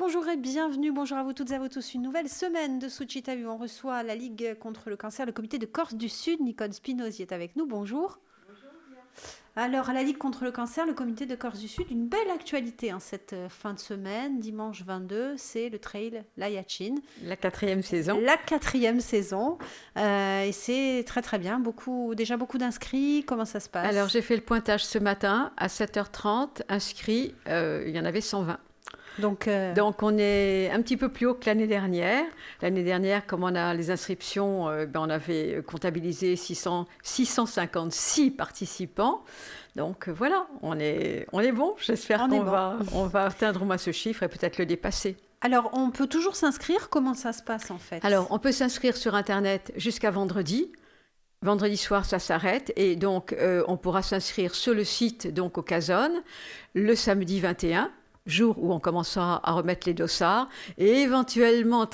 Bonjour et bienvenue, bonjour à vous toutes et à vous tous. Une nouvelle semaine de Suchita Vu. On reçoit la Ligue contre le cancer, le comité de Corse du Sud. Nicole Spinosi est avec nous, bonjour. Alors, à la Ligue contre le cancer, le comité de Corse du Sud, une belle actualité cette fin de semaine, dimanche 22, c'est le trail La Yachine. La 4e saison. La 4e saison. Et c'est très très bien, déjà beaucoup d'inscrits. Comment ça se passe? Alors, j'ai fait le pointage ce matin à 7h30, inscrits, il y en avait 120. Donc, on est un petit peu plus haut que l'année dernière. L'année dernière, comme on a les inscriptions, on avait comptabilisé 656 participants. Donc voilà, on est bon. J'espère qu'on va atteindre au moins ce chiffre et peut-être le dépasser. Alors, on peut toujours s'inscrire. Comment ça se passe en fait? Alors, on peut s'inscrire sur Internet jusqu'à vendredi. Vendredi soir, ça s'arrête et donc on pourra s'inscrire sur le site, donc au Casone, le samedi 21. Jour où on commencera à remettre les dossards et éventuellement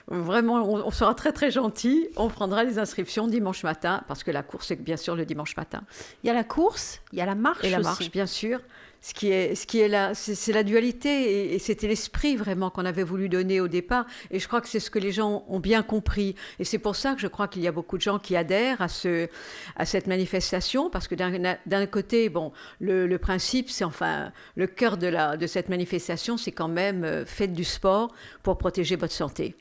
vraiment on sera très très gentil, on prendra les inscriptions dimanche matin parce que la course est bien sûr le dimanche matin. Il y a la course, il y a la marche et la aussi. Marche bien sûr. Ce qui est là, c'est la dualité et c'était l'esprit vraiment qu'on avait voulu donner au départ. Et je crois que c'est ce que les gens ont bien compris. Et c'est pour ça que je crois qu'il y a beaucoup de gens qui adhèrent à cette manifestation parce que d'un côté, le principe, c'est enfin le cœur de cette manifestation, c'est quand même faites du sport pour protéger votre santé.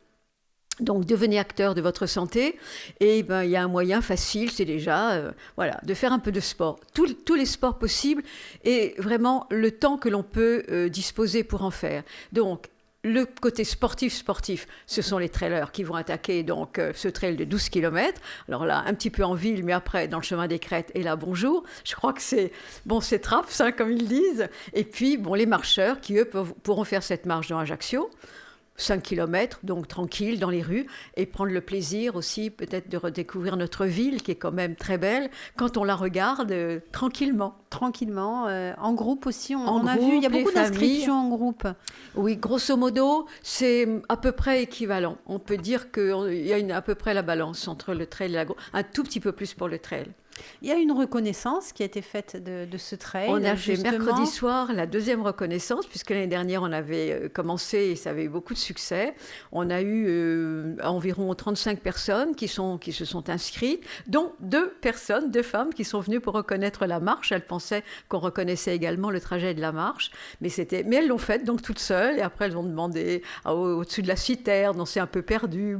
Donc, devenez acteur de votre santé et il y a un moyen facile, c'est déjà de faire un peu de sport. Tous les sports possibles et vraiment le temps que l'on peut disposer pour en faire. Donc, le côté sportif, ce sont les trailers qui vont attaquer donc ce trail de 12 km. Alors là, un petit peu en ville, mais après, dans le chemin des Crêtes, et là, bonjour. Je crois que c'est traps, comme ils disent. Et puis, les marcheurs qui, eux, pourront faire cette marche dans Ajaccio. 5 km, donc tranquille dans les rues, et prendre le plaisir aussi peut-être de redécouvrir notre ville, qui est quand même très belle, quand on la regarde tranquillement. Tranquillement, en groupe aussi, on a vu, il y a beaucoup d'inscriptions en groupe. Oui, grosso modo, c'est à peu près équivalent. On peut dire qu'il y a à peu près la balance entre le trail et la course, un tout petit peu plus pour le trail. Il y a une reconnaissance qui a été faite de ce trail. On a fait mercredi soir la 2e reconnaissance, puisque l'année dernière, on avait commencé et ça avait eu beaucoup de succès. On a eu environ 35 personnes qui se sont inscrites, dont 2 femmes qui sont venues pour reconnaître la marche. Elles pensaient qu'on reconnaissait également le trajet de la marche, mais elles l'ont faite donc toutes seules. Et après, elles ont demandé au-dessus de la citerne, on s'est un peu perdu.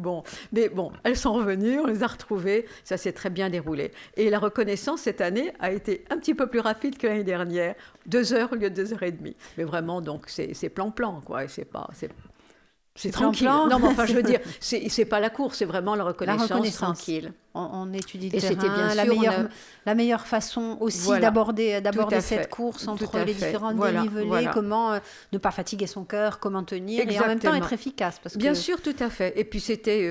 Mais elles sont revenues, on les a retrouvées. Ça s'est très bien déroulé. Et la reconnaissance cette année a été un petit peu plus rapide que l'année dernière, 2 heures au lieu de 2h30. Mais vraiment, donc c'est plan-plan, quoi. Et c'est tranquille. Plan-plan. Non, mais enfin, je veux dire, c'est pas la course, c'est vraiment la reconnaissance tranquille. On étudie le et terrain, c'était bien sûr la meilleure façon aussi d'aborder cette course entre les différents dénivelés, comment ne pas fatiguer son cœur, comment tenir. Exactement. Et en même temps être efficace. Bien sûr, tout à fait. Et puis c'était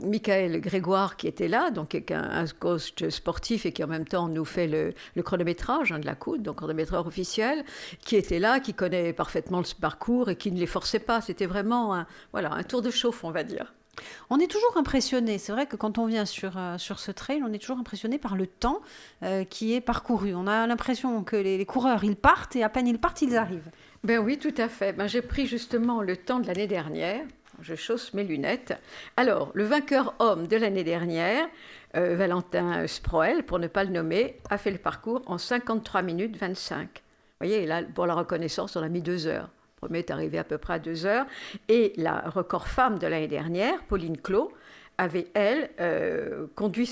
Michael Grégoire qui était là, donc un coach sportif et qui en même temps nous fait le chronométrage de la COUD, donc chronométreur officiel, qui était là, qui connaît parfaitement le parcours et qui ne les forçait pas. C'était vraiment un tour de chauffe, on va dire. On est toujours impressionné, c'est vrai que quand on vient sur ce trail, on est toujours impressionné par le temps qui est parcouru. On a l'impression que les coureurs, ils partent et à peine ils partent, ils arrivent. Ben oui, tout à fait. J'ai pris justement le temps de l'année dernière. Je chausse mes lunettes. Alors, le vainqueur homme de l'année dernière, Valentin Sproel, pour ne pas le nommer, a fait le parcours en 53 minutes 25. Vous voyez, là, pour la reconnaissance, on a mis 2 heures. Le premier est arrivé à peu près à 2 heures. Et la record femme de l'année dernière, Pauline Clos, avait, elle, conduit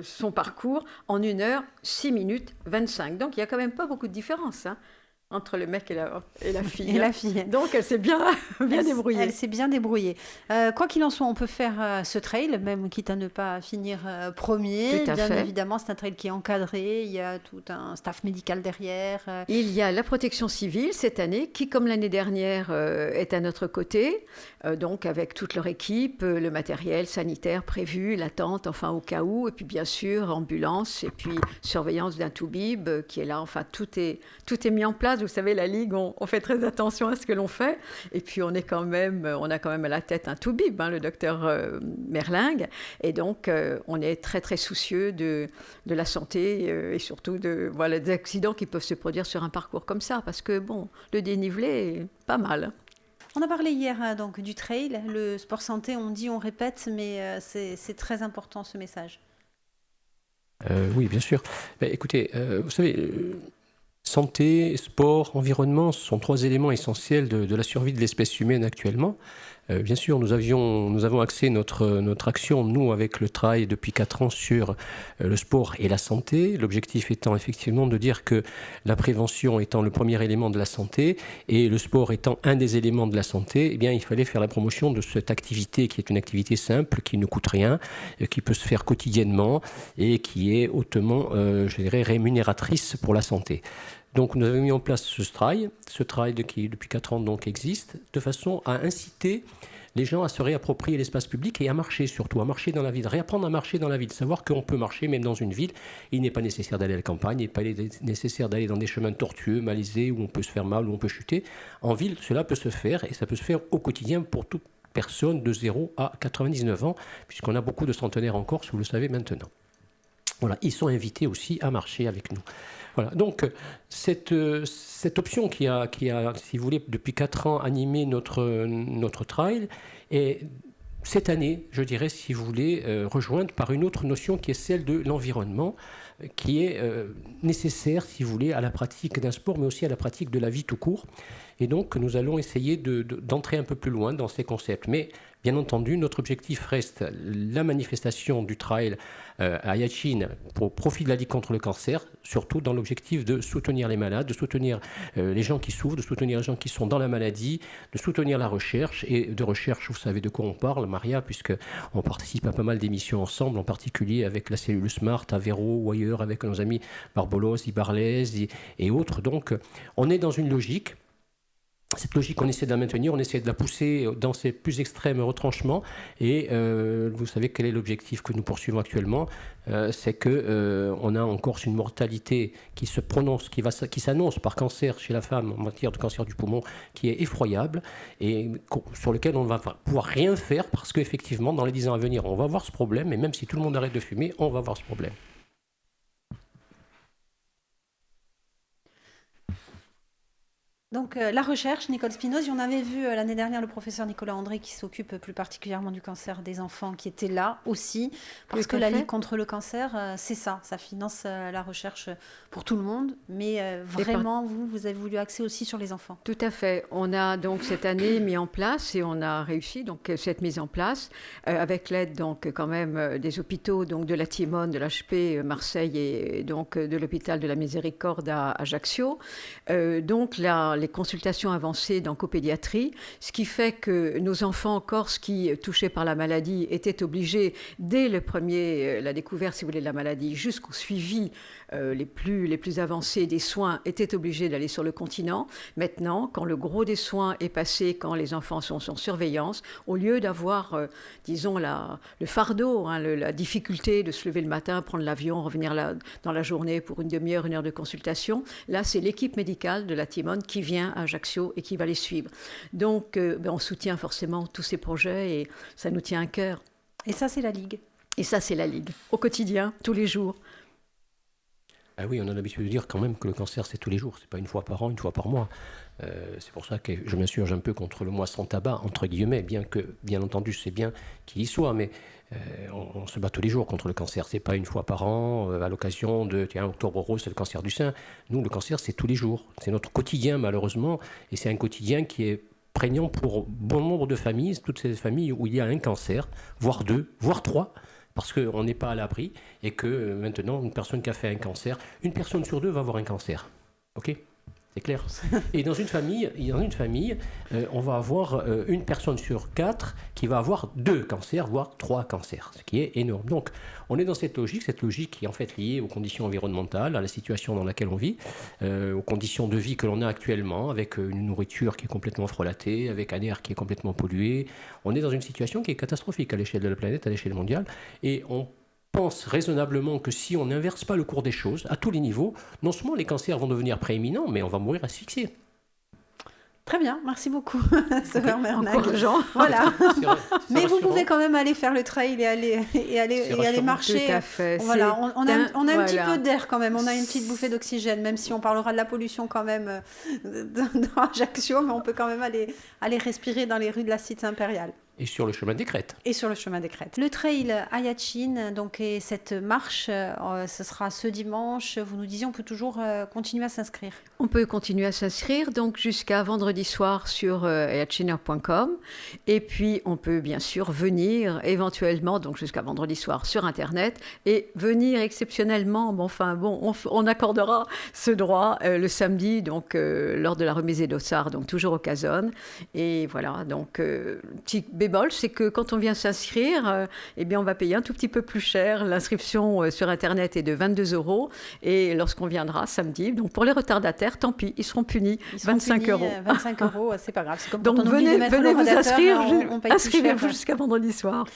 son parcours en 1 heure, 6 minutes 25. Donc, il n'y a quand même pas beaucoup de différence entre le mec et la fille. Et la fille. Donc, elle s'est bien débrouillée. Elle s'est bien débrouillée. Quoi qu'il en soit, on peut faire ce trail, même quitte à ne pas finir premier. Tout à fait. Évidemment, c'est un trail qui est encadré. Il y a tout un staff médical derrière. Il y a la protection civile cette année, qui, comme l'année dernière, est à notre côté. Donc, avec toute leur équipe, le matériel sanitaire prévu, la tente, enfin, au cas où. Et puis, bien sûr, ambulance et puis surveillance d'un toubib qui est là. Enfin, tout est mis en place. base, vous savez, la Ligue, on fait très attention à ce que l'on fait. Et puis, on a quand même à la tête un toubib, le docteur Merlingue. Et donc, on est très, très soucieux de la santé et surtout des accidents qui peuvent se produire sur un parcours comme ça. Parce que, le dénivelé est pas mal. On a parlé hier donc du trail, le sport santé, on dit, on répète, mais c'est très important ce message. Oui, bien sûr. Écoutez, vous savez, santé, sport, environnement, ce sont 3 éléments essentiels de la survie de l'espèce humaine actuellement. Bien sûr, nous avons axé notre action, nous, avec le travail depuis 4 ans sur le sport et la santé. L'objectif étant effectivement de dire que la prévention étant le premier élément de la santé et le sport étant un des éléments de la santé, eh bien, il fallait faire la promotion de cette activité qui est une activité simple, qui ne coûte rien, qui peut se faire quotidiennement et qui est hautement, rémunératrice pour la santé. Donc nous avons mis en place ce trail qui depuis 4 ans donc existe, de façon à inciter les gens à se réapproprier l'espace public et à marcher surtout, à marcher dans la ville, réapprendre à marcher dans la ville, savoir qu'on peut marcher même dans une ville. Il n'est pas nécessaire d'aller à la campagne, il n'est pas nécessaire d'aller dans des chemins tortueux, malaisés, où on peut se faire mal, où on peut chuter. En ville, cela peut se faire et ça peut se faire au quotidien pour toute personne de 0 à 99 ans, puisqu'on a beaucoup de centenaires en Corse, vous le savez maintenant. Voilà, ils sont invités aussi à marcher avec nous. Voilà, donc cette option qui a, si vous voulez, depuis 4 ans animé notre trail, est cette année, je dirais, si vous voulez, rejointe par une autre notion qui est celle de l'environnement, qui est nécessaire, si vous voulez, à la pratique d'un sport, mais aussi à la pratique de la vie tout court. Et donc, nous allons essayer d'entrer un peu plus loin dans ces concepts. Mais, bien entendu, notre objectif reste la manifestation du trail à Yachin pour profit de la Ligue contre le cancer, surtout dans l'objectif de soutenir les malades, de soutenir les gens qui souffrent, de soutenir les gens qui sont dans la maladie, de soutenir la recherche. Et de recherche, vous savez de quoi on parle, Maria, puisqu'on participe à pas mal d'émissions ensemble, en particulier avec la cellule Smart à Véro ou ailleurs, avec nos amis Barbolos, Ibarlez et autres. Donc, on est dans une logique. Cette logique, on essaie de la maintenir, on essaie de la pousser dans ses plus extrêmes retranchements. Et vous savez quel est l'objectif que nous poursuivons actuellement, c'est qu'on a en Corse une mortalité qui s'annonce par cancer chez la femme en matière de cancer du poumon qui est effroyable et sur lequel on ne va pouvoir rien faire parce qu'effectivement, dans les 10 ans à venir, on va avoir ce problème. Et même si tout le monde arrête de fumer, on va avoir ce problème. Donc la recherche, Nicole Spinosi, on avait vu l'année dernière le professeur Nicolas André qui s'occupe plus particulièrement du cancer des enfants qui était là aussi, parce que la Ligue contre le cancer, c'est ça finance la recherche pour tout le monde, mais vraiment vous avez voulu axer aussi sur les enfants. Tout à fait. On a donc cette année mis en place et on a réussi donc cette mise en place avec l'aide donc quand même des hôpitaux donc de la Timone, de l'HP Marseille et donc de l'hôpital de la Miséricorde à Ajaccio. Donc les consultations avancées d'oncopédiatrie, ce qui fait que nos enfants en Corse qui, touchés par la maladie, étaient obligés, dès la découverte, si vous voulez, de la maladie, jusqu'au suivi les plus avancés des soins, étaient obligés d'aller sur le continent. Maintenant, quand le gros des soins est passé, quand les enfants sont en surveillance, au lieu d'avoir, disons, le fardeau, la difficulté de se lever le matin, prendre l'avion, revenir dans la journée pour une demi-heure, 1 heure de consultation, là, c'est l'équipe médicale de la Timone qui vient à Ajaccio et qui va les suivre. Donc, on soutient forcément tous ces projets et ça nous tient à cœur. Et ça, c'est la Ligue. Et ça, c'est la Ligue. Au quotidien, tous les jours. Ah oui, on a l'habitude de dire quand même que le cancer, c'est tous les jours. C'est pas une fois par an, une fois par mois. C'est pour ça que je m'insurge un peu contre le mois sans tabac, entre guillemets, bien que, bien entendu, c'est bien qu'il y soit, mais on se bat tous les jours contre le cancer. C'est pas une fois par an, à l'occasion de, octobre rose, c'est le cancer du sein. Nous, le cancer, c'est tous les jours. C'est notre quotidien, malheureusement, et c'est un quotidien qui est prégnant pour bon nombre de familles, toutes ces familles où il y a un cancer, voire 2, voire 3, parce qu'on n'est pas à l'abri, et que maintenant, une personne qui a fait un cancer, une personne sur 2 va avoir un cancer. OK ? C'est clair. Et dans une famille, on va avoir une personne sur 4 qui va avoir 2 cancers, voire 3 cancers, ce qui est énorme. Donc, on est dans cette logique qui est en fait liée aux conditions environnementales, à la situation dans laquelle on vit, aux conditions de vie que l'on a actuellement, avec une nourriture qui est complètement frelatée, avec un air qui est complètement pollué. On est dans une situation qui est catastrophique à l'échelle de la planète, à l'échelle mondiale, et on pense raisonnablement que si on n'inverse pas le cours des choses, à tous les niveaux, non seulement les cancers vont devenir prééminents, mais on va mourir asphyxié. Très bien, merci beaucoup, Sauveur Mernag. Encourageant. Voilà. Mais vous rassurant. pouvez quand même aller faire le trail et aller marcher. Tout à fait. Voilà, on a un petit voilà. peu d'air quand même, on a une petite bouffée d'oxygène, même si on parlera de la pollution quand même dans Ajaccio, mais on peut quand même aller respirer dans les rues de la cité impériale. Et sur le chemin des crêtes. Et sur le chemin des crêtes. Le trail Ayatchine, donc, et cette marche, ce sera ce dimanche. Vous nous disiez, on peut toujours continuer à s'inscrire. On peut continuer à s'inscrire donc jusqu'à vendredi soir sur ayatchiner.com. Et puis, on peut bien sûr venir éventuellement, donc jusqu'à vendredi soir sur Internet, et venir exceptionnellement, on accordera ce droit le samedi, donc lors de la remise des dossards, donc toujours au Casone. Et voilà, donc petit bémol, c'est que quand on vient s'inscrire, eh bien, on va payer un tout petit peu plus cher. L'inscription sur Internet est de 22 €. Et lorsqu'on viendra samedi, donc pour les retardataires, tant pis, ils seront punis. Ils seront 25 punis, €. 25 €, c'est pas grave. C'est comme Donc quand on oublie de mettre venez le vous radiateur, inscrire, on paye plus inscrivez-vous cher. jusqu'à vendredi soir.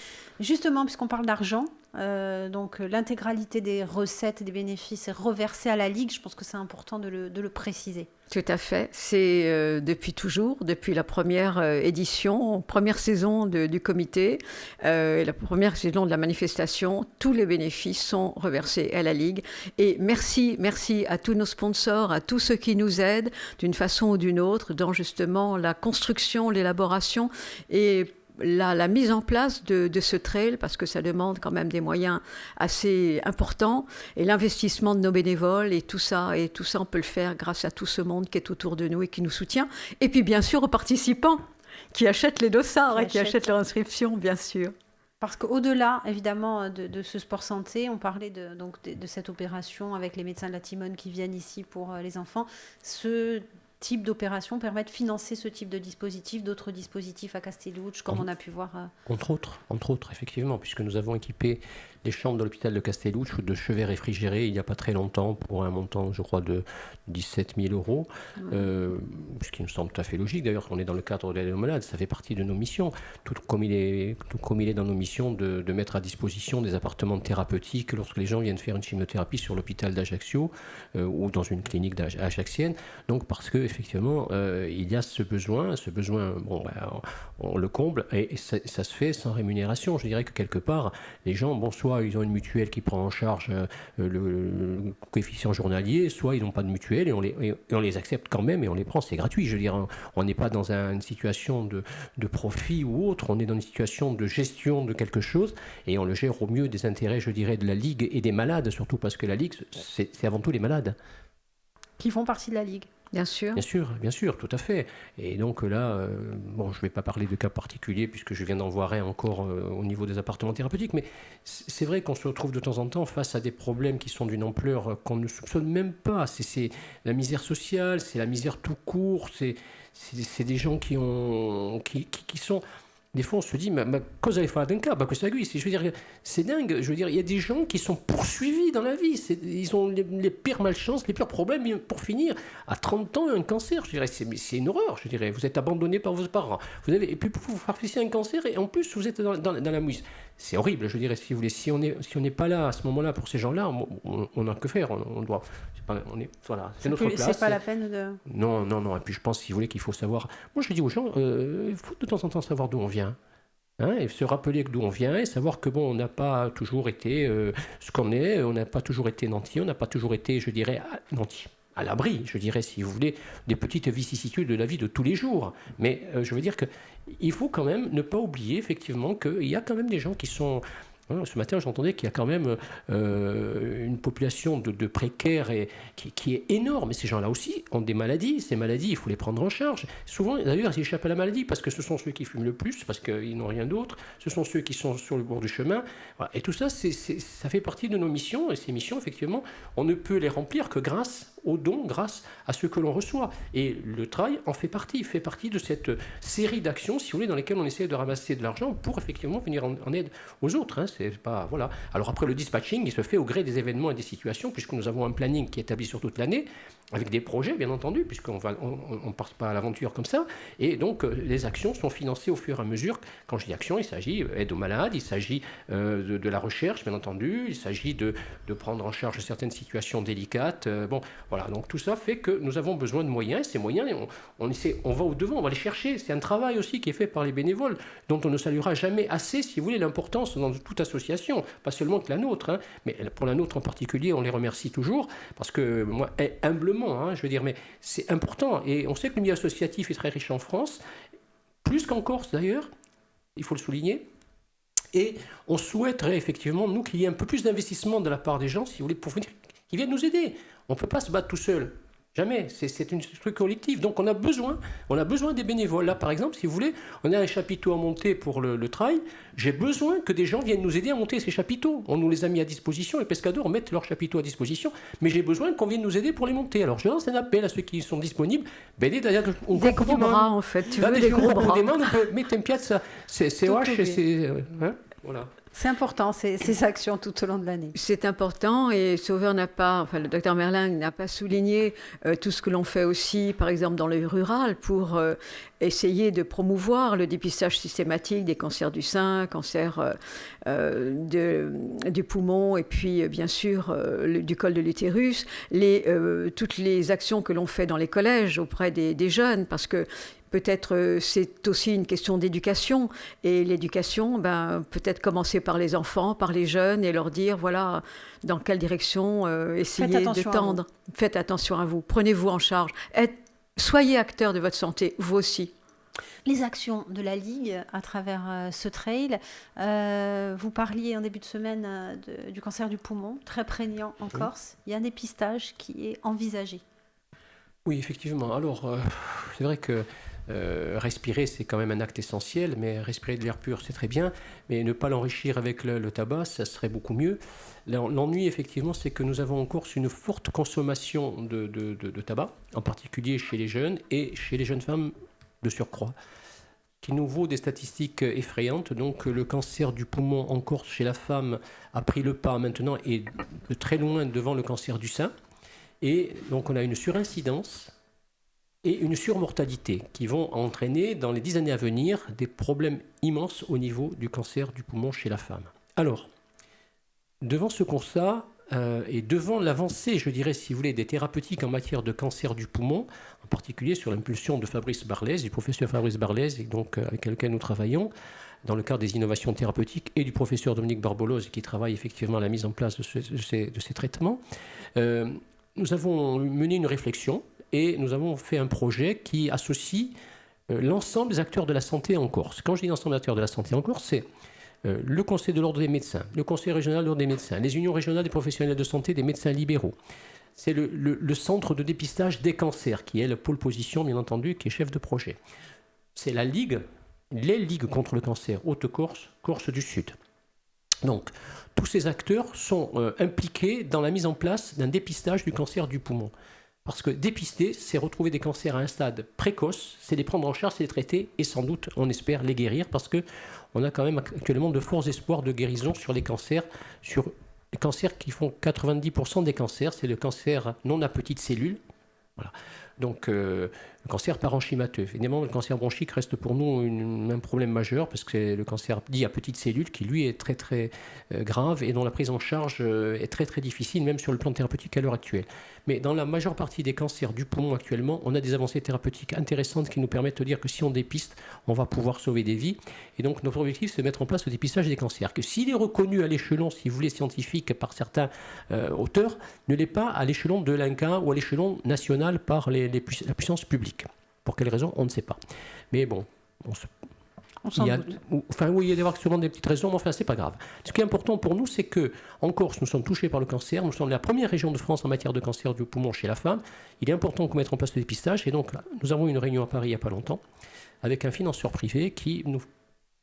Justement, puisqu'on parle d'argent, donc l'intégralité des recettes et des bénéfices est reversée à la Ligue. Je pense que c'est important de le préciser. Tout à fait. C'est depuis toujours, depuis la première édition, première saison du comité, et la première saison de la manifestation, tous les bénéfices sont reversés à la Ligue. Et merci à tous nos sponsors, à tous ceux qui nous aident d'une façon ou d'une autre dans justement la construction, l'élaboration et la mise en place de ce trail, parce que ça demande quand même des moyens assez importants, et l'investissement de nos bénévoles, et tout ça, on peut le faire grâce à tout ce monde qui est autour de nous et qui nous soutient. Et puis bien sûr aux participants qui achètent les dossards et qui achètent leur inscription, bien sûr. Parce qu'au-delà, évidemment, de ce sport santé, on parlait de cette opération avec les médecins de la Timone qui viennent ici pour les enfants. Ce type d'opération permet de financer ce type de dispositif, d'autres dispositifs à Castellucci, comme on a pu voir. Entre autres, effectivement, puisque nous avons équipé les chambres de l'hôpital de Castellucci de chevets réfrigérés il n'y a pas très longtemps pour un montant, je crois, de 17 000 €, ce qui nous semble tout à fait logique. D'ailleurs, on est dans le cadre de l'aide aux malades, ça fait partie de nos missions, tout comme il est dans nos missions de mettre à disposition des appartements thérapeutiques lorsque les gens viennent faire une chimiothérapie sur l'hôpital d'Ajaccio ou dans une clinique ajaxienne. Donc, parce qu'effectivement, il y a ce besoin, on le comble et ça se fait sans rémunération. Je dirais que quelque part, les gens, soit ils ont une mutuelle qui prend en charge le coefficient journalier, soit ils n'ont pas de mutuelle et on les accepte quand même et on les prend, c'est gratuit. Je veux dire, on n'est pas dans une situation de profit ou autre, on est dans une situation de gestion de quelque chose et on le gère au mieux des intérêts, je dirais, de la Ligue et des malades, surtout parce que la Ligue, c'est avant tout les malades. Qui font partie de la Ligue. Bien sûr, tout à fait. Et donc là, je ne vais pas parler de cas particuliers puisque je viens d'en voir un encore au niveau des appartements thérapeutiques, mais c'est vrai qu'on se retrouve de temps en temps face à des problèmes qui sont d'une ampleur qu'on ne soupçonne même pas. C'est la misère sociale, c'est la misère tout court, c'est des gens qui sont... Des fois, on se dit, mais cosa è fatta in capo a questa qui? Je veux dire, c'est dingue. Je veux dire, il y a des gens qui sont poursuivis dans la vie. Ils ont les pires malchances, les pires problèmes. Pour finir, à 30 ans, un cancer, je dirais, c'est une horreur. Je dirais, vous êtes abandonné par vos parents. Et puis, vous farcissez un cancer et en plus, vous êtes dans la mouise. C'est horrible, je dirais, si vous voulez. Si on n'est pas là à ce moment-là pour ces gens-là, on n'a que faire. C'est notre place. C'est pas la peine de... Non. Et puis, je pense, si vous voulez, qu'il faut savoir... Moi, je dis aux gens, il faut de temps en temps savoir d'où on vient. Et se rappeler d'où on vient et savoir que on n'a pas toujours été ce qu'on est, on n'a pas toujours été nanti, on n'a pas toujours été, je dirais, nanti, à l'abri, je dirais, si vous voulez, des petites vicissitudes de la vie de tous les jours. Mais je veux dire qu'il faut quand même ne pas oublier effectivement qu'il y a quand même des gens qui sont... Ce matin, j'entendais qu'il y a quand même une population de précaires qui est énorme. Et ces gens-là aussi ont des maladies. Ces maladies, il faut les prendre en charge. Souvent, d'ailleurs, ils échappent à la maladie parce que ce sont ceux qui fument le plus, parce qu'ils n'ont rien d'autre. Ce sont ceux qui sont sur le bord du chemin. Voilà. Et tout ça, ça fait partie de nos missions. Et ces missions, effectivement, on ne peut les remplir que grâce aux dons, grâce à ce que l'on reçoit. Et le trail en fait partie. Il fait partie de cette série d'actions, si vous voulez, dans lesquelles on essaie de ramasser de l'argent pour effectivement venir en aide aux autres. c'est pas, voilà. Alors après, le dispatching, il se fait au gré des événements et des situations, puisque nous avons un planning qui est établi sur toute l'année, avec des projets, bien entendu, puisqu'on ne part pas à l'aventure comme ça. Et donc, les actions sont financées au fur et à mesure. Quand je dis action, il s'agit d'aide aux malades, il s'agit de la recherche, bien entendu, il s'agit de prendre en charge certaines situations délicates. Bon, voilà, donc tout ça fait que nous avons besoin de moyens. Ces moyens, on va au-devant, on va les chercher. C'est un travail aussi qui est fait par les bénévoles, dont on ne saluera jamais assez, si vous voulez, l'importance dans toute association, pas seulement que la nôtre, hein, mais pour la nôtre en particulier, on les remercie toujours, parce que moi, humblement, je veux dire, mais c'est important. Et on sait que le milieu associatif est très riche en France, plus qu'en Corse d'ailleurs, il faut le souligner. Et on souhaiterait effectivement, nous, qu'il y ait un peu plus d'investissement de la part des gens, si vous voulez, pour venir, qui viennent nous aider. On ne peut pas se battre tout seul. Jamais, c'est un truc collectif. Donc on a besoin des bénévoles. Là, par exemple, si vous voulez, on a un chapiteau à monter pour le trail. J'ai besoin que des gens viennent nous aider à monter ces chapiteaux. On nous les a mis à disposition, les pescadors mettent leurs chapiteaux à disposition, mais j'ai besoin qu'on vienne nous aider pour les monter. Alors je lance un appel à ceux qui sont disponibles. Des gros bras, en fait. Tu veux des gros bras. Mettez une piazza, c'est OH, voilà. C'est important, ces actions tout au long de l'année. C'est important et le docteur Merlin n'a pas souligné tout ce que l'on fait aussi, par exemple dans le rural, pour essayer de promouvoir le dépistage systématique des cancers du sein, cancers du poumon et puis bien sûr du col de l'utérus, toutes les actions que l'on fait dans les collèges auprès des jeunes, parce que peut-être c'est aussi une question d'éducation. Et l'éducation, peut-être commencer par les enfants, par les jeunes, et leur dire, voilà, dans quelle direction essayer de tendre. Faites attention à vous, prenez-vous en charge. Soyez acteurs de votre santé, vous aussi. Les actions de la Ligue à travers ce trail, vous parliez en début de semaine du cancer du poumon, très prégnant en Corse. Il y a un dépistage qui est envisagé. Oui, effectivement. Alors, c'est vrai que respirer, c'est quand même un acte essentiel, mais respirer de l'air pur, c'est très bien, mais ne pas l'enrichir avec le tabac, ça serait beaucoup mieux. L'ennui, effectivement, c'est que nous avons en Corse une forte consommation de tabac, en particulier chez les jeunes et chez les jeunes femmes de surcroît, qui nous vaut des statistiques effrayantes. Donc le cancer du poumon en Corse chez la femme a pris le pas maintenant et de très loin devant le cancer du sein. Et donc on a une surincidence et une surmortalité qui vont entraîner dans les 10 années à venir des problèmes immenses au niveau du cancer du poumon chez la femme. Alors, devant ce constat et devant l'avancée, je dirais, si vous voulez, des thérapeutiques en matière de cancer du poumon, en particulier sur l'impulsion de Fabrice Barlez, du professeur Fabrice Barlez, et donc, avec lequel nous travaillons, dans le cadre des innovations thérapeutiques, et du professeur Dominique Barbolose, qui travaille effectivement à la mise en place de ces traitements, nous avons mené une réflexion et nous avons fait un projet qui associe l'ensemble des acteurs de la santé en Corse. Quand je dis l'ensemble des acteurs de la santé en Corse, c'est le Conseil de l'ordre des médecins, le Conseil régional de l'ordre des médecins, les unions régionales des professionnels de santé, des médecins libéraux. C'est le centre de dépistage des cancers, qui est la pôle position, bien entendu, qui est chef de projet. C'est la Ligue, les ligues contre le cancer, Haute-Corse, Corse du Sud. Donc, tous ces acteurs sont impliqués dans la mise en place d'un dépistage du cancer du poumon. Parce que dépister, c'est retrouver des cancers à un stade précoce, c'est les prendre en charge, c'est les traiter et sans doute, on espère, les guérir parce qu'on a quand même actuellement de forts espoirs de guérison sur les cancers qui font 90% des cancers, c'est le cancer non à petites cellules. Voilà. Donc, le cancer parenchymateux. Évidemment, le cancer bronchique reste pour nous un problème majeur parce que c'est le cancer dit à petites cellules qui, lui, est très, très grave et dont la prise en charge est très, très difficile, même sur le plan thérapeutique à l'heure actuelle. Mais dans la majeure partie des cancers du poumon actuellement, on a des avancées thérapeutiques intéressantes qui nous permettent de dire que si on dépiste, on va pouvoir sauver des vies. Et donc, notre objectif, c'est de mettre en place le dépistage des cancers. Que s'il est reconnu à l'échelon, si vous voulez, scientifique par certains auteurs, ne l'est pas à l'échelon de l'INCa ou à l'échelon national par la puissance publique. Pour quelles raisons, on ne sait pas. Mais bon, il y a souvent des petites raisons, mais enfin, c'est pas grave. Ce qui est important pour nous, c'est qu'en Corse, nous sommes touchés par le cancer. Nous sommes la première région de France en matière de cancer du poumon chez la femme. Il est important qu'on mette en place le dépistage. Et donc, nous avons eu une réunion à Paris il n'y a pas longtemps avec un financeur privé qui nous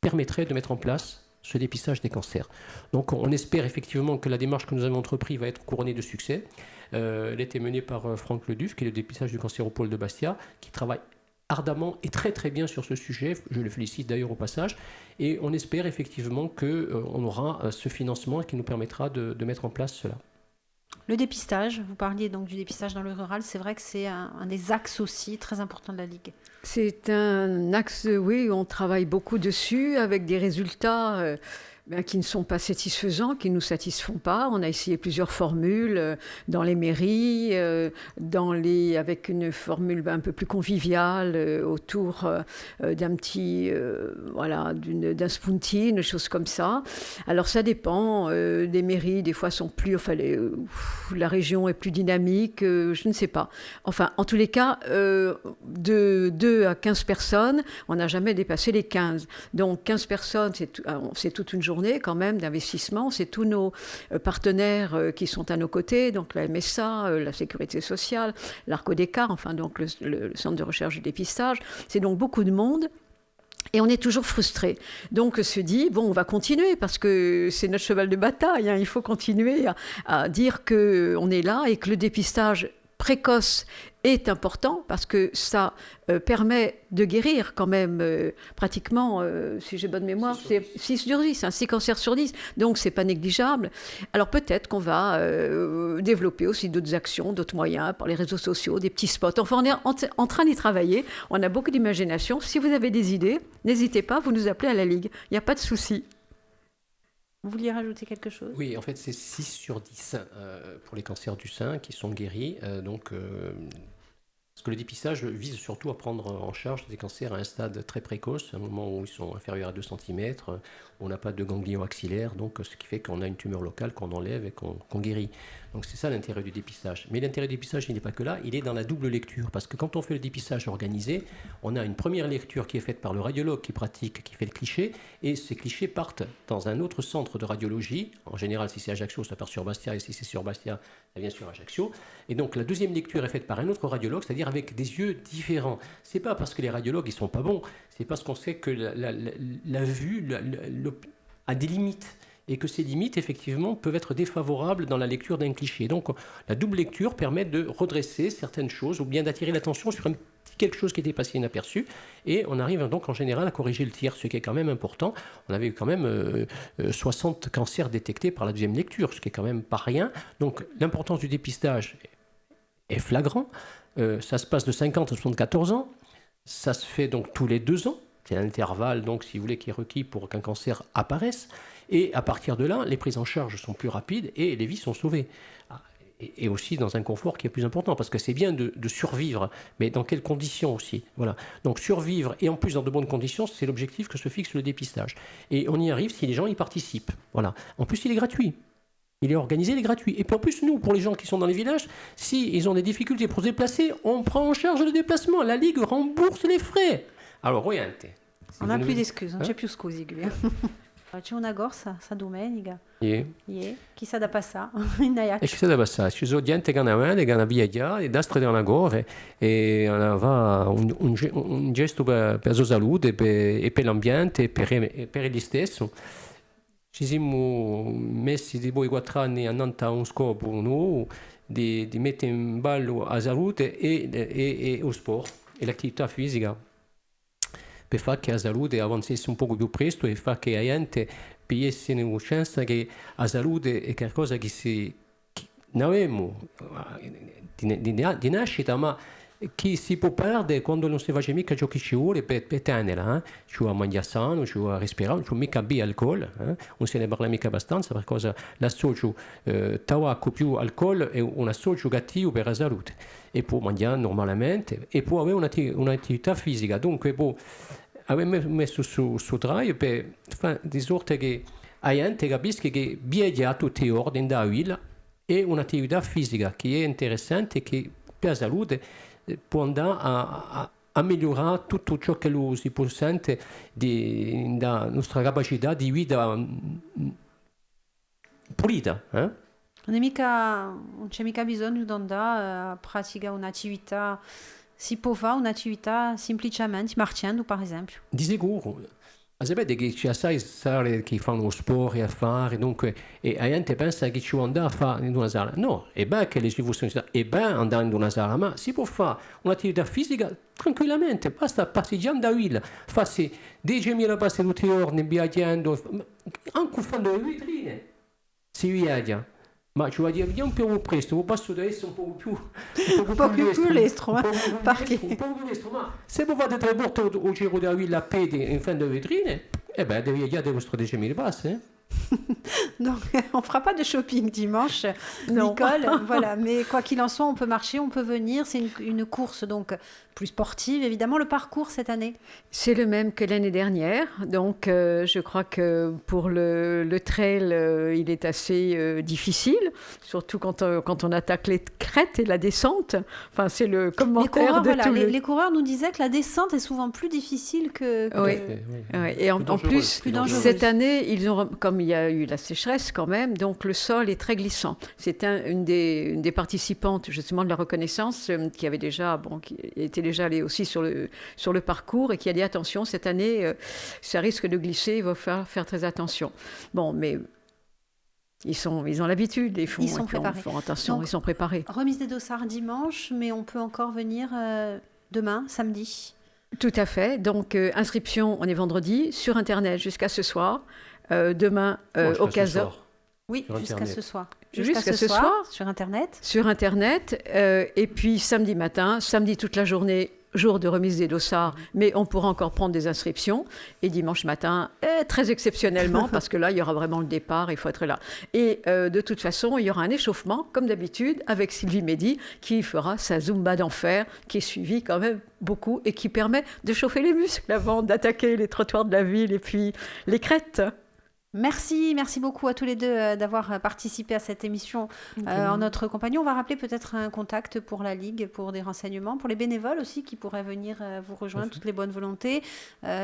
permettrait de mettre en place ce dépistage des cancers. Donc, on espère effectivement que la démarche que nous avons entreprise va être couronnée de succès. Elle a été menée par Franck Leduf, qui est le dépistage du cancer au pôle de Bastia, qui travaille ardemment et très très bien sur ce sujet. Je le félicite d'ailleurs au passage. Et on espère effectivement qu'on aura ce financement qui nous permettra de mettre en place cela. Le dépistage, vous parliez donc du dépistage dans le rural, c'est vrai que c'est un des axes aussi très importants de la Ligue. C'est un axe, oui, on travaille beaucoup dessus avec des résultats qui ne sont pas satisfaisants, qui ne nous satisfont pas. On a essayé plusieurs formules dans les mairies, avec une formule un peu plus conviviale autour d'un petit, d'un spuntine, une chose comme ça. Alors ça dépend des mairies, des fois sont plus, la région est plus dynamique, je ne sais pas. Enfin, en tous les cas, de 2 à 15 personnes, on n'a jamais dépassé les 15. Donc 15 personnes, c'est toute une journée quand même d'investissement. C'est tous nos partenaires qui sont à nos côtés, donc la MSA, la Sécurité sociale, l'Arcodeca, enfin donc le Centre de recherche du dépistage. C'est donc beaucoup de monde. Et on est toujours frustré. Donc se dit, bon, on va continuer parce que c'est notre cheval de bataille. Il faut continuer à dire qu'on est là et que le dépistage précoce est important parce que ça permet de guérir quand même pratiquement, si j'ai bonne mémoire, c'est 6 sur 10, 6 cancers sur 10, donc c'est pas négligeable. Alors peut-être qu'on va développer aussi d'autres actions, d'autres moyens par les réseaux sociaux, des petits spots. Enfin, on est en train d'y travailler, on a beaucoup d'imagination. Si vous avez des idées, n'hésitez pas, vous nous appelez à la Ligue, il n'y a pas de souci. Vous vouliez rajouter quelque chose ? Oui, en fait, c'est 6 sur 10 pour les cancers du sein qui sont guéris. Parce que le dépistage vise surtout à prendre en charge des cancers à un stade très précoce, à un moment où ils sont inférieurs à 2 cm, où on n'a pas de ganglion axillaire, donc ce qui fait qu'on a une tumeur locale qu'on enlève et qu'on guérit. Donc c'est ça l'intérêt du dépistage. Mais l'intérêt du dépistage, il n'est pas que là, il est dans la double lecture. Parce que quand on fait le dépistage organisé, on a une première lecture qui est faite par le radiologue qui pratique, qui fait le cliché, et ces clichés partent dans un autre centre de radiologie. En général, si c'est Ajaccio, ça part sur Bastia, et si c'est sur Bastia, ça vient sur Ajaccio. Et donc la deuxième lecture est faite par un autre radiologue, c'est-à-dire avec des yeux différents. C'est pas parce que les radiologues ils sont pas bons, c'est parce qu'on sait que la vue a des limites et que ces limites effectivement peuvent être défavorables dans la lecture d'un cliché. Donc la double lecture permet de redresser certaines choses ou bien d'attirer l'attention sur quelque chose qui était passé inaperçu, et on arrive donc en général à corriger le tir, ce qui est quand même important. On avait eu quand même 60 cancers détectés par la deuxième lecture, ce qui est quand même pas rien. Donc l'importance du dépistage est flagrant. Ça se passe de 50 à 74 ans. Ça se fait donc tous les 2 ans. C'est l'intervalle, donc, si vous voulez, qui est requis pour qu'un cancer apparaisse. Et à partir de là, les prises en charge sont plus rapides et les vies sont sauvées. Et aussi dans un confort qui est plus important, parce que c'est bien de survivre, mais dans quelles conditions aussi. Voilà. Donc survivre, et en plus dans de bonnes conditions, c'est l'objectif que se fixe le dépistage. Et on y arrive si les gens y participent. Voilà. En plus, il est gratuit. Il est organisé, il est gratuit. Et puis en plus, nous, pour les gens qui sont dans les villages, s'ils ont des difficultés pour se déplacer, on prend en charge le déplacement. La Ligue rembourse les frais. Alors, oriente. On n'a plus d'excuses, non c'è più scusi. C'è una corsa, sa domenica. Chissà da passare. E chissà da passare. Ci sono gente che hanno avanti, che hanno via, e da strada una gore, e va un gesto per la sua salute, e per l'ambiente, e per gli stessi. Ci siamo messi di poi 4 anni a un scopo nuovo di mettere in ballo la salute e lo sport e l'attività fisica per far che la salute avanzasse un poco più presto e far che la gente pigliasse coscienza che la salute è qualcosa che non abbiamo di nascita, ma che si può perdere quando non si fa mica ciò che ci vuole per tenerla. Ci vuole mangiare sano, ci vuole respirare, non ci vuole mica bere alcol, non se ne parla mica abbastanza, perché l'associo tabacco più alcol è un associo cattivo per la salute. E può mangiare normalmente e può avere un'attività fisica. Dunque abbiamo messo su travaglio per fare di sorta che la gente capisca che viaggiare a tutti gli ordini da villa è un'attività fisica che è interessante e che per la salute può andare a migliorare tutto ciò che si può sentire della nostra capacità di vita pulita. Non c'è mica bisogno di andare a praticare un'attività, si può fare un'attività semplicemente marciando, per esempio. Di sicuro. sapete che c'è assai sale che fanno lo sport e a fare, dunque, e la gente pensa che ci vuole andare a fare in una sala. No, è bene che le funzionalità, è bene andare in una sala, ma si può fare un'attività fisica tranquillamente, basta passeggiare da Villa, farsi 10.000 passi tutti i giorni, viaggiando, anche fanno le vetrine, si viaggia. Ma ci va dire, vediamo un po' più presto, passo da essere un po' più lestro, un po' più lestro, ma se voi fate 3 volte o giro della Villa a piedi in fondo alle vetrine, devi viaggiare vostri 10.000 passi, Donc, on fera pas de shopping dimanche, Non. Nicole. Voilà, mais quoi qu'il en soit, on peut marcher, on peut venir. C'est une course donc plus sportive, évidemment. Le parcours cette année, C'est le même que l'année dernière. Donc, je crois que pour le trail, il est assez difficile, surtout quand on attaque les crêtes et la descente. Enfin, c'est le les commentaire coureurs, de voilà, tout le... les coureurs nous disaient que la descente est souvent plus difficile que... Oui. Ouais, et en plus, Plus dangereuse. cette année, comme il y a eu la sécheresse quand même, donc le sol est très glissant. C'est une des participantes justement de la reconnaissance qui avait déjà, qui était déjà allée aussi sur le parcours et qui a dit attention, cette année, ça risque de glisser, il va falloir faire très attention. Bon, mais ils ont l'habitude, ils sont préparés. font attention, Donc, ils sont préparés. Remise des dossards dimanche, mais on peut encore venir demain, samedi. Tout à fait. Donc, inscription, on est vendredi, sur Internet jusqu'à ce soir. Demain, au 15h. Oui, Sur jusqu'à Internet. ce soir. Jusqu'à ce soir. Sur Internet. Sur Internet. Et puis, samedi matin, samedi toute la journée, jour de remise des dossards, mais on pourra encore prendre des inscriptions. Et dimanche matin, très exceptionnellement, parce que là, il y aura vraiment le départ, il faut être là. Et de toute façon, il y aura un échauffement, comme d'habitude, avec Sylvie Mehdi, qui fera sa Zumba d'enfer, qui est suivie quand même beaucoup et qui permet de chauffer les muscles avant d'attaquer les trottoirs de la ville et puis les crêtes. Merci beaucoup à tous les deux d'avoir participé à cette émission en notre compagnie. On va rappeler peut-être un contact pour la Ligue, pour des renseignements, pour les bénévoles aussi qui pourraient venir vous rejoindre, toutes les bonnes volontés.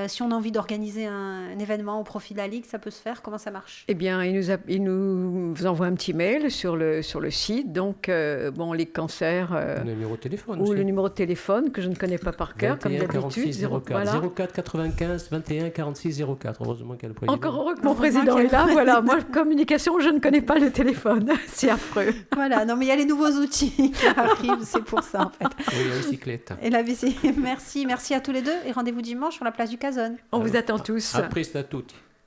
Si on a envie d'organiser un événement au profit de la Ligue, ça peut se faire. Comment ça marche ? Eh bien, il nous envoie un petit mail sur le site. Donc, les cancers... Le numéro de téléphone ou aussi. le numéro de téléphone que je ne connais pas par cœur, comme 21 d'habitude. 46 04. Voilà. 04 95 21 46 04. Heureusement qu'il y a le président. Encore heureux que mon président est là. Voilà, moi, communication, je ne connais pas le téléphone. C'est affreux. Voilà, non mais il y a les nouveaux outils qui arrivent, c'est pour ça en fait. Oui, la bicyclette. Et la bici, merci à tous les deux et rendez-vous dimanche sur la place du Casone. On vous attend tous. A presto a tutti.